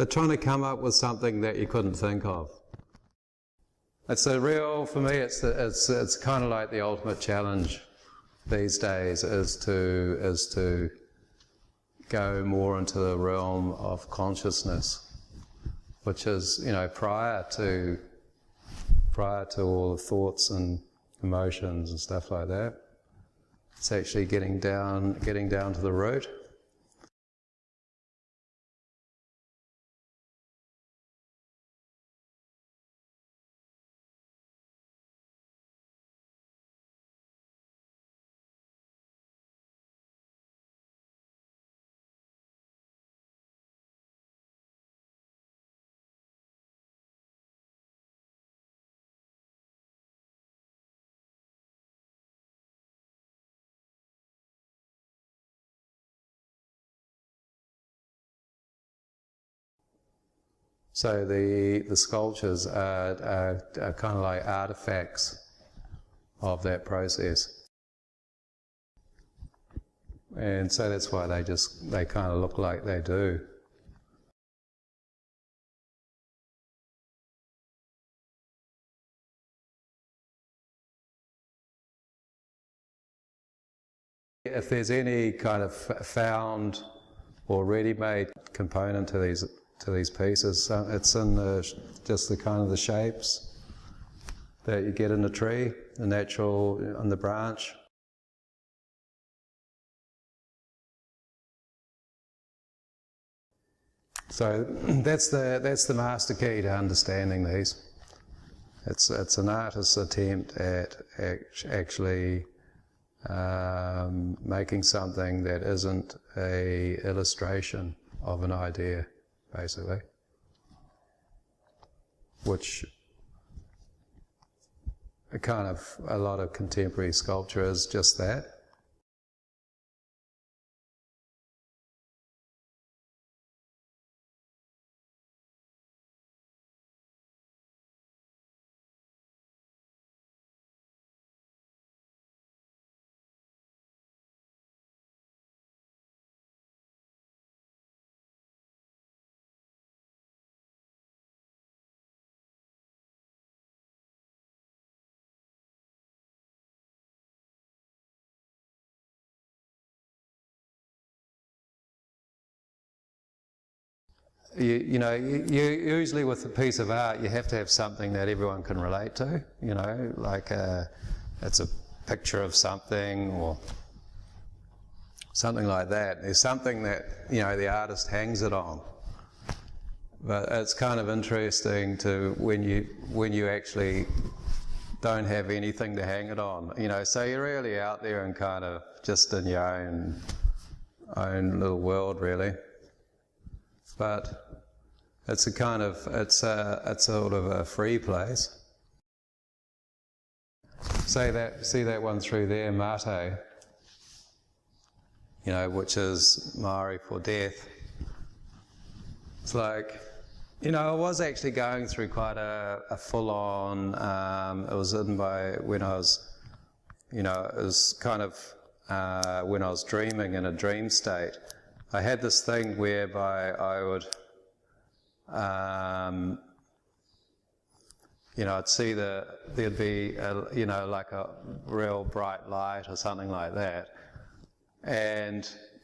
They're trying to come up with something that you couldn't think of. It's a real, for me, it's kind of like the ultimate challenge these days is to go more into the realm of consciousness, which is, you know, prior to all the thoughts and emotions and stuff like that. It's actually getting down to the root. So the sculptures are kind of like artifacts of that process. And so that's why they kind of look like they do. If there's any kind of found or ready-made component to these pieces, it's in just the kind of the shapes that you get in the tree, the natural on the branch. So that's the master key to understanding these. It's an artist's attempt at actually making something that isn't a illustration of an idea, basically, which a lot of contemporary sculpture is just that. You know, usually with a piece of art, you have to have something that everyone can relate to. You know, like it's a picture of something or something like that. There's something that, you know, the artist hangs it on. But it's kind of interesting to when you actually don't have anything to hang it on. You know, so you're really out there and kind of just in your own little world, really. But it's it's sort of a free place. See that one through there, Mate, you know, which is Maori for death. It's like, you know, I was actually going through quite a full-on, it was when I was, you know, it was kind of when I was dreaming in a dream state. I had this thing whereby I would, you know, I'd see there'd be, you know, like a real bright light or something like that,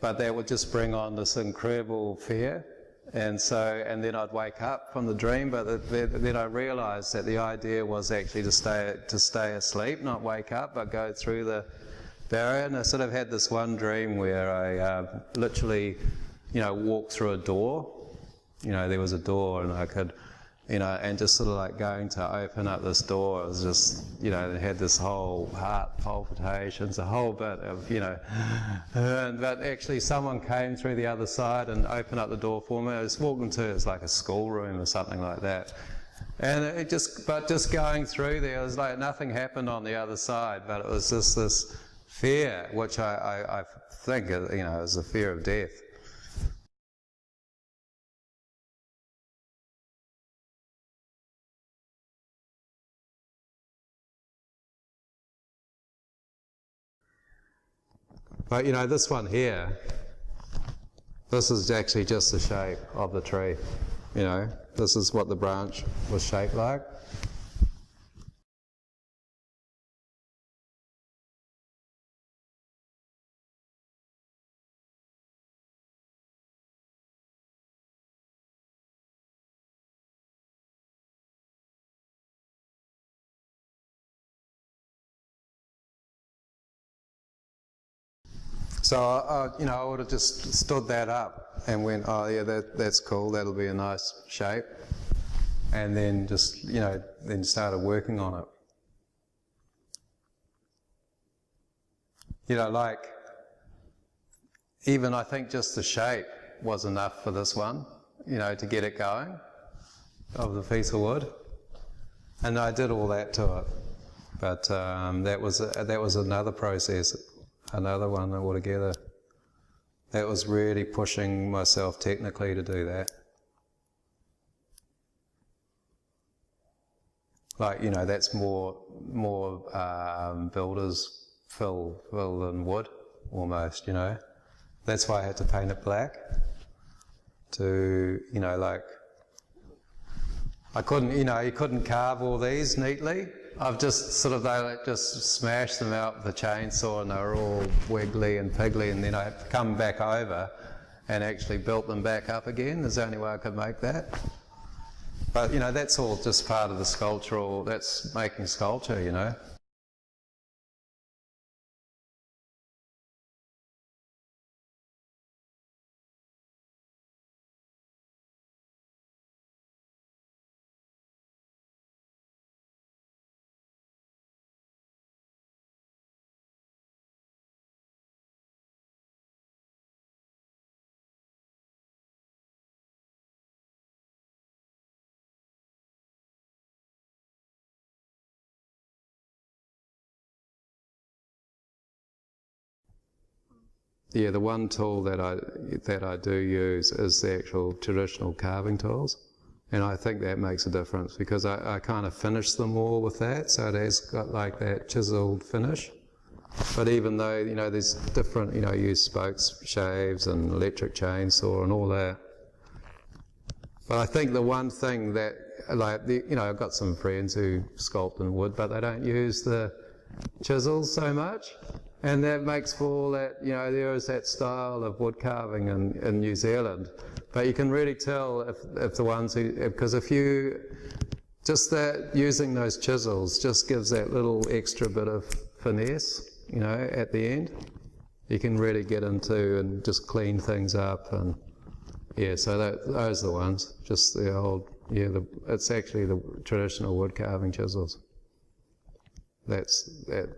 but that would just bring on this incredible fear, and then I'd wake up from the dream, but then I realised that the idea was actually to stay asleep, not wake up, but go through the barrier. And I sort of had this one dream where I literally, you know, walked through a door. You know, there was a door, and I could, you know, and just sort of like going to open up this door, it was just, you know, it had this whole heart palpitations, a whole bit of, you know, but actually someone came through the other side and opened up the door for me. I was walking into, it was like a schoolroom or something like that. And but just going through there, it was like nothing happened on the other side, but it was just this fear, which I think, you know, is the fear of death. But, you know, this one here, this is actually just the shape of the tree. you know, this is what the branch was shaped like. So, I would have just stood that up and went, oh yeah, that's cool, that'll be a nice shape. And then just, then started working on it. Like, even I think just the shape was enough for this one, to get it going, of the piece of wood. And I did all that to it. But that was another process. Another one altogether. That was really pushing myself technically to do that. Like, that's more builders fill than wood, almost, That's why I had to paint it black. To, like, I couldn't, you couldn't carve all these neatly. I've just just smashed them out with a chainsaw and they were all wiggly and piggly, and then I had to come back over and actually built them back up again. There's the only way I could make that. But, that's all just part of the sculptural, that's making sculpture, Yeah, the one tool that I do use is the actual traditional carving tools, and I think that makes a difference because I kind of finish them all with that, so it has got like that chiseled finish. But even though there's different, I use spokes, shaves, and electric chainsaw and all that. But I think the one thing that, like, I've got some friends who sculpt in wood, but they don't use the chisels so much. And that makes for all that, there is that style of wood carving in New Zealand. But you can really tell if the ones who, because just that using those chisels just gives that little extra bit of finesse, at the end. You can really get into and just clean things up, and yeah, so those are the ones. Just the old, it's actually the traditional wood carving chisels. That's that.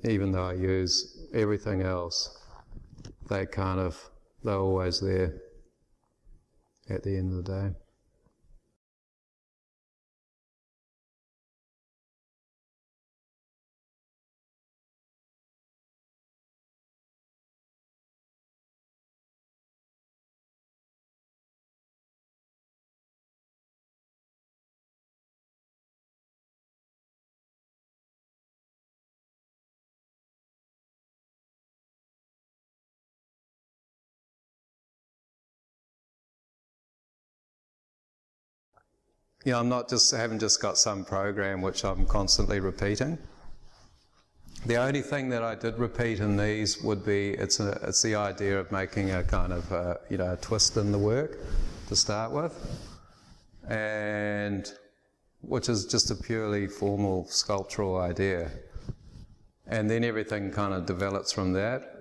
Even though I use everything else, they're always there at the end of the day. I haven't just got some program which I'm constantly repeating. The only thing that I did repeat in these would be, it's the idea of making a kind of, a twist in the work to start with, and which is just a purely formal sculptural idea. And then everything kind of develops from that.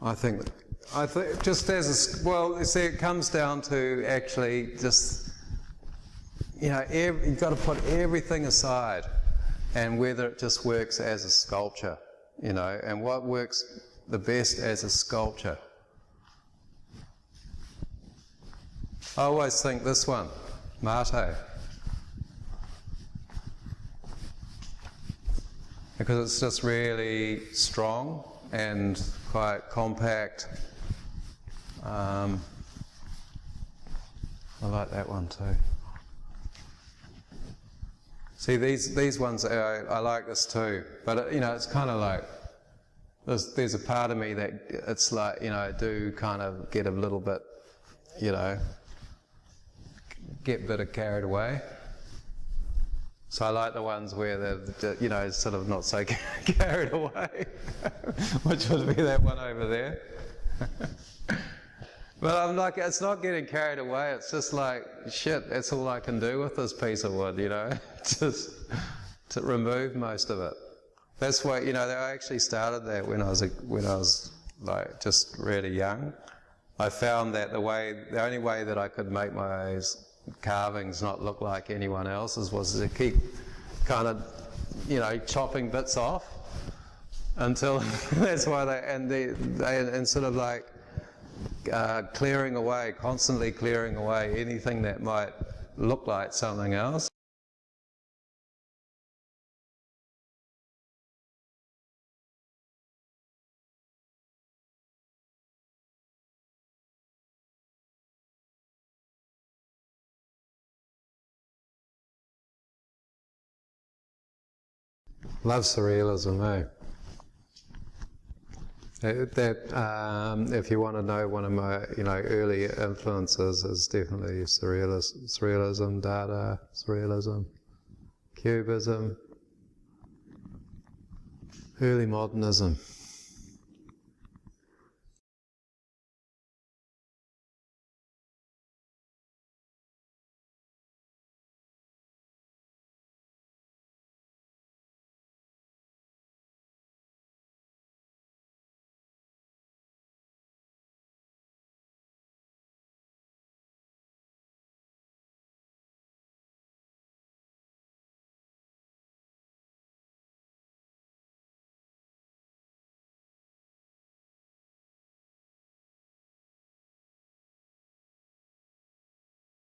I think I think just as well, see, it comes down to actually just, you know, you've got to put everything aside, and whether it just works as a sculpture, you know, and what works the best as a sculpture. I always think this one, Mate, because it's just really strong and quite compact. I like that one too. See, these ones, I like this too, but you know, it's kind of like, there's a part of me that it's like, you know, I do kind of get a little bit, you know, get a bit carried away. So I like the ones where they're, you know, sort of not so carried away, which would be that one over there. But I'm like, it's not getting carried away, it's just like, shit, that's all I can do with this piece of wood, you know, just to remove most of it. That's why, you know, I actually started that when I was like just really young. I found that the only way that I could make my carvings not look like anyone else's was to keep kind of, you know, chopping bits off until that's why they sort of like clearing away, constantly clearing away anything that might look like something else. Love surrealism, eh? If you want to know, one of my, you know, early influences is definitely surrealism, Dada, surrealism, Cubism, early modernism.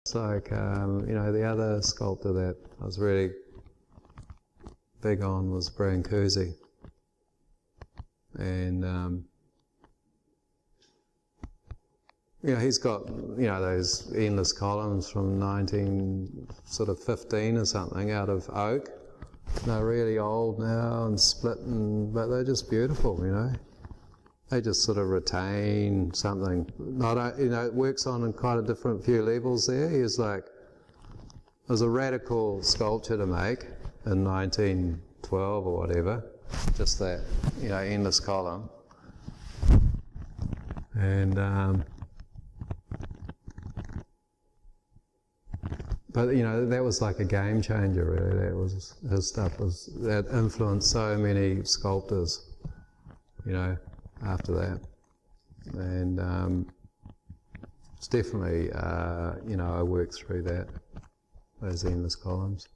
It's like, you know, the other sculptor that I was really big on was Brancusi. And, you know, he's got, you know, those endless columns from 1915 or something out of oak. They're really old now and split, but they're just beautiful, you know. They just sort of retain something. You know, it works on quite a different few levels there. He was like, it was a radical sculpture to make in 1912 or whatever. Just that, you know, endless column. And, but you know, that was like a game changer, really. That was, his stuff that influenced so many sculptors, you know, after that. And it's definitely, you know, I worked through those endless columns.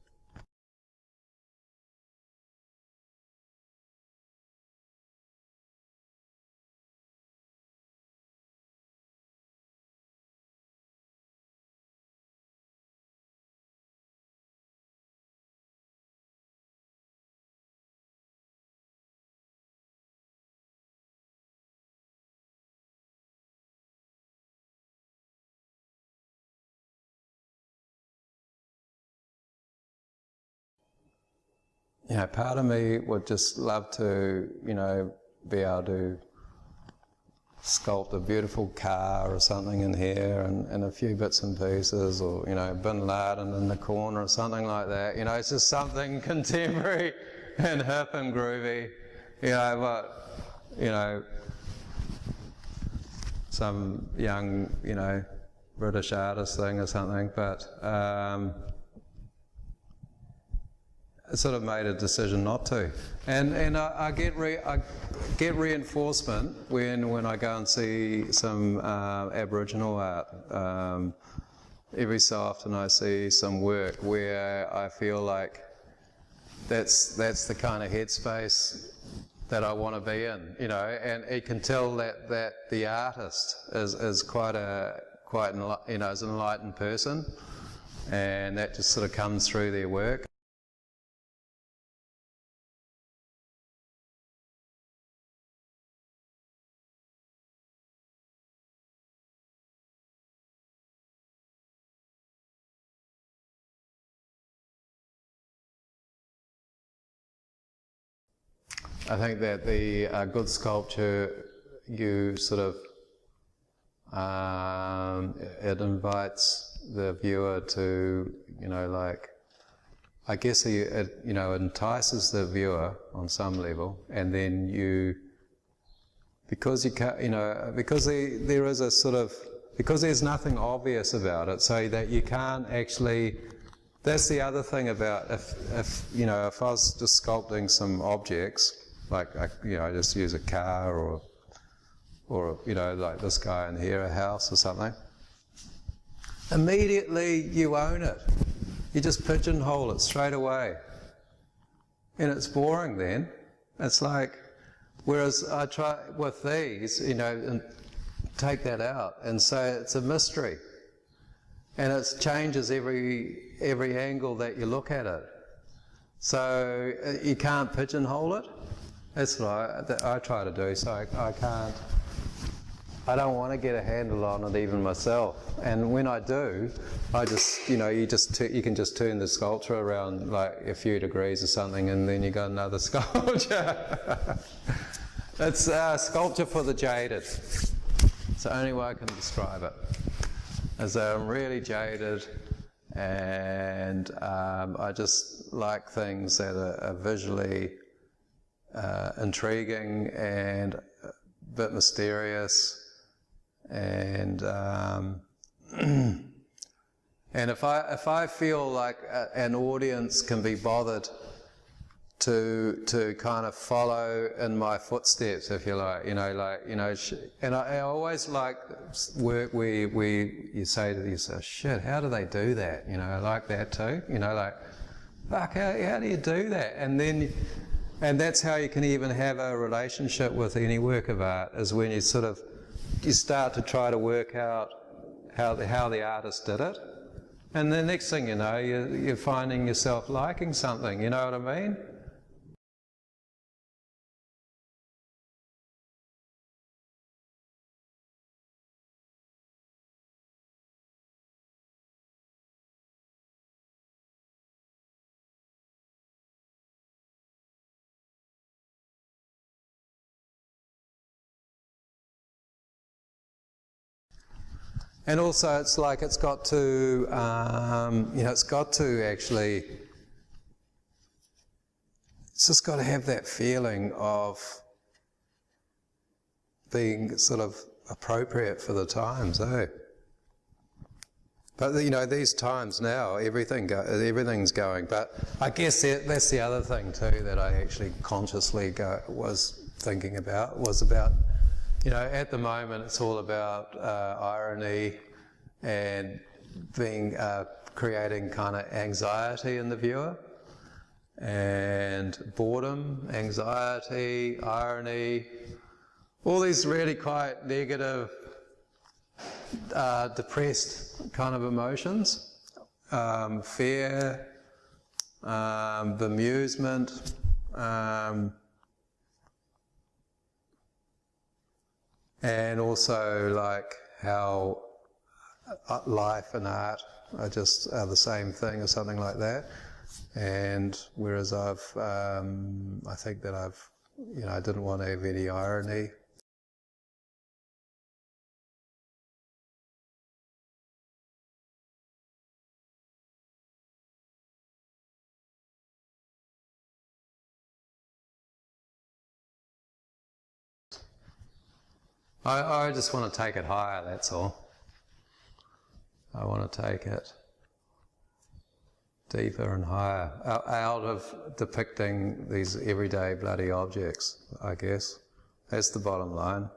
You know, part of me would just love to, you know, be able to sculpt a beautiful car or something in here and a few bits and pieces, or, you know, Bin Laden in the corner or something like that. You know, it's just something contemporary and hip and groovy. You know, but, you know, some young, you know, British artist thing or something, but sort of made a decision not to. And I get reinforcement when I go and see some Aboriginal art. Every so often I see some work where I feel like that's the kind of headspace that I want to be in, you know, and you can tell that the artist is quite you know, is an enlightened person, and that just sort of comes through their work. I think that the good sculpture, you sort of, it invites the viewer to, you know, like, I guess it, you know, entices the viewer on some level, and then you, because you can't, you know, because there is a sort of, because there's nothing obvious about it, so that you can't actually. That's the other thing about if you know, if I was just sculpting some objects, like you know, I just use a car or you know, like this guy in here, a house or something. Immediately you own it. You just pigeonhole it straight away, and it's boring then. It's like, whereas I try with these, you know, and take that out and say it's a mystery, and it changes every angle that you look at it. So you can't pigeonhole it. That's what I try to do. So I don't want to get a handle on it even myself. And when I do, I just, you know, you can just turn the sculpture around like a few degrees or something, and then you got another sculpture. It's sculpture for the jaded. It's the only way I can describe it. As I'm really jaded, and I just like things that are visually intriguing and a bit mysterious, and and if I feel like an audience can be bothered to kind of follow in my footsteps, if you like, you know, and I always like work where you say to yourself, shit, how do they do that? You know, I like that too. You know, like, fuck, how do you do that? And that's how you can even have a relationship with any work of art, is when you start to try to work out how the artist did it, and the next thing you know, you're finding yourself liking something. You know what I mean? And also, it's like it's got to, you know, it's got to actually, it's just got to have that feeling of being sort of appropriate for the times, eh? But you know, these times now, everything's going. But I guess that's the other thing too that I actually consciously was thinking about, was about, you know, at the moment it's all about irony and creating kind of anxiety in the viewer, and boredom, anxiety, irony, all these really quite negative, depressed kind of emotions, fear, bemusement, and also like how life and art are the same thing or something like that. And whereas I think that you know, I didn't want to have any irony. I just want to take it higher, that's all. I want to take it deeper and higher, out of depicting these everyday bloody objects, I guess. That's the bottom line.